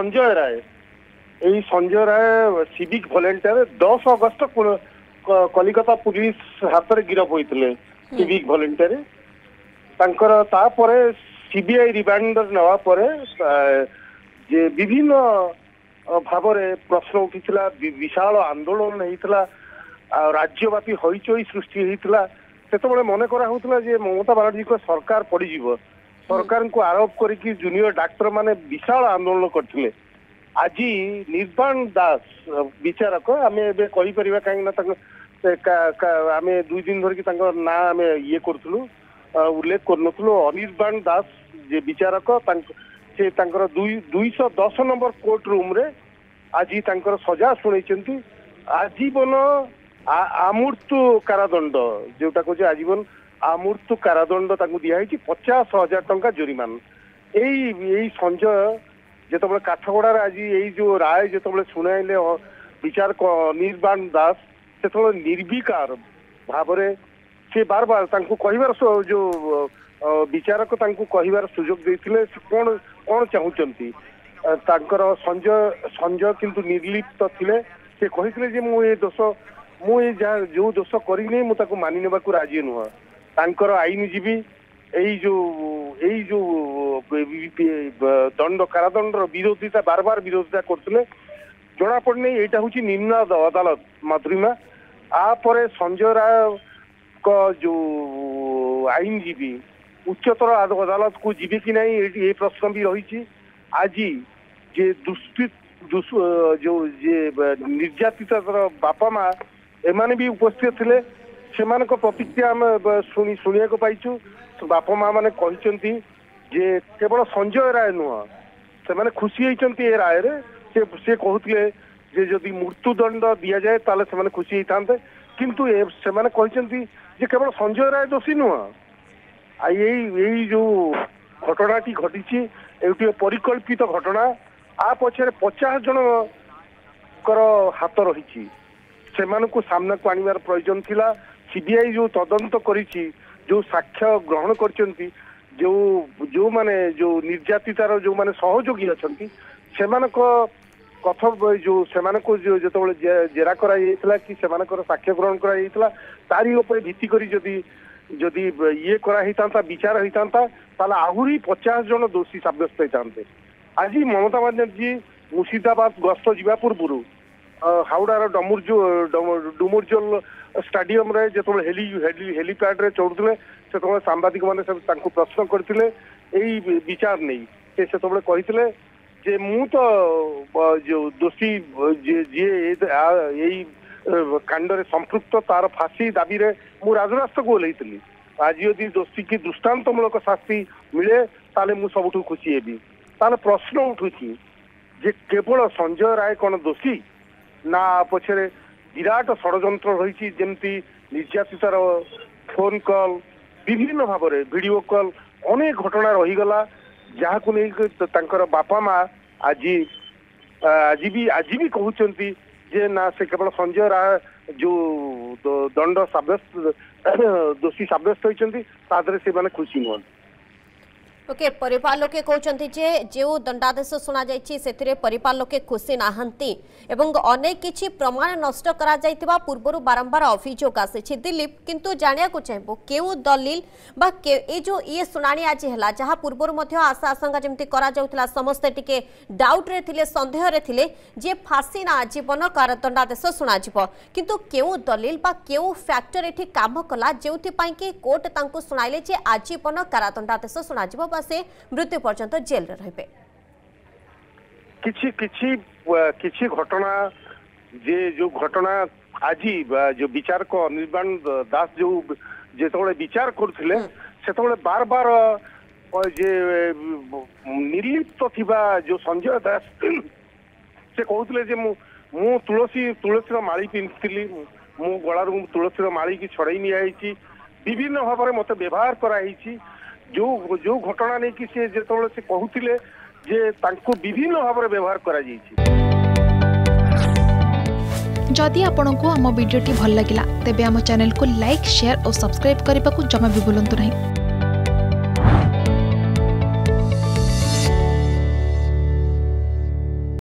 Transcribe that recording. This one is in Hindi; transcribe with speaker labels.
Speaker 1: संजय राय यही संजय राय सिविक वॉलंटियर 10 अगस्त कलिकता पुलिस हाथ में गिरफ होते सिविक वॉलंटियर सीबीआई रिमांड नवा जे विभिन्न भाव प्रश्न उठीला विशाल आंदोलन होता राज्यव्यापी हईचई सृष्टि होता से मन कराला जे ममता बानार्जी को सरकार पड़ज सरकार को आरोप करके जूनियर डाक्तर माने विशाल आंदोलन करते आज निर्बाण दास विचारक आम एपर कहीं आम 2 दिन धरिकी ना आम ये करूँ उल्लेख करूँ अनिर्बाण दास जे विचारक से 210 नंबर कोर्ट रूम रे आज सजा शुणी आजीवन आमृत्यु कारादंड जोटा कहे आजीवन आमृत्यु कारादंड दिखाई 50,000 टंका जुरीमान यही संजय जो काठगड़ार आज यही जो राय जो शुणाइले विचारक अनिर्बाण दास से निर्विकार भाव से बार बार कहबार जो विचारक कहबार सुजोग देते कौन कौन चाहूँगी संजय किंतु निर्लिप्त थिले से कहते मुझे दोष मुझे जो दोष करनी मुझे मानि नेबा राजी नुह तांकर आईनजीवी यही जो दंड कारादंड विरोधिता बार बार विरोधिता करते जना पड़ने यहाँ हूँ निम्न अदालत मधुरिमा आपर संजय राय का जो आईनजीवी उच्चतर अदालत को जीवे कि नहीं ये प्रश्न भी रही आज जे जो निर्यातित बापा माँ एमाने भी उपस्थित थे से प्रतिक्रिया आम शुणा पाइचु बापा माँ मैंने कहते जे केवल संजय राय नुह से खुशी होती ए राय से कहते जे जदि मृत्युदंड दि जाए ताले से खुशी होता किंतु से कहते जे केवल संजय राय दोषी नुह यही जो घटनाटी घटी ये परिकल्पित घटना आ पछे 50 जन हाथ रही से सामना को आनिबार प्रयोजन थिला सीबीआई जो तदंत करिछि जो साक्ष्य ग्रहण करचंती जो माने जो निर्यातितार जो माने सहयोगी अछंती सेमानको कथ जो सेमानको जो जतबेले जेरा करा जायतला कि सेमानकर साक्ष्य ग्रहण करा जायतला तारी ऊपर भित्ति करी जदि ये करा हितांता विचार हितांता ताला आहुरी 50 जन दोषी साब्यस्त होते आज ममता बानार्जी मुर्शिदाबाद गस्त जीवा पूर्व हावड़ार डुमुरजोल स्टाडियम रे जो हेलीपैड रे चढ़ुले से सांबादिक मैंने प्रश्न करते यही विचार नहीं से कहते जे मु तो जो दोषी जी यही कांड रे संपृक्त तार फांसी दाबी रे मु राजरास्ता को ओह्लैली आज यदि दोषी की दृष्टांतमूलक शास्ति मिले ताले मु सबुठु खुशी हेबी ताले प्रश्न उठुची जे केवल संजय राय कौन दोषी ना पछे विराट षड्यंत्र रही जमती निर्यातितार फोन कॉल विभिन्न भाव में वीडियो कॉल अनेक घटना रहीगला जहाँ को नहीं बापा माँ आज भी कहते जे ना से केवल संजय राय जो दंड साब्यस्त दोषी साब्यस्त होती से खुशी नुह
Speaker 2: ओके परिवार लोके कहते जे जो दंडादेश शुणा जाए परिवार लोके खुशी नाहंती एवं अनेक किछि प्रमाण नष्ट करा जाइतिबा पूर्वरु बारंबार अभियोग आसी दिलीप किंतु जानिया को चाहिबो केउ दलील बा ए जो ये शुणाणी आज हैला जहा पूर्वरु मध्ये आशा आशंका जेमति करा जाउतला समस्त टिके डाउट रे थिले संदेह रे थिले जे फांसी ना आजीवन कारादंडादेश शुणा जिवो किंतु केउ दलील बा केउ फैक्टर एठी काम कला जेउथि पई कि कोर्ट तांको शुणाइले जे आजीवन कारादंडादेश शुणा जिवो से मृत्यु पर्यंत जेल रे रहबे
Speaker 1: किछि घटना जे जो घटना आज जो विचारक अनिर्बाण दास जो जेतबेले विचार करथिले सेतबेले बार बार जे निर्लिप्त थिबा जो संजय दास से कहउतले जे मु तुलसी माली पिंथिली मु गळार तुलसी माली की छड़ाई नि आइछि विभिन्न भाव में मते व्यवहार कराई जो घटना नहीं कि से जेतबेले से कहउतिले जे तांको विभिन्न भाव में व्यवहार करा जायछि।
Speaker 3: जदि आपंक आम भिडी भल लगा तेब आम चैनल को लाइक शेयर और सब्सक्राइब करने को जमा भी भूलु नहीं।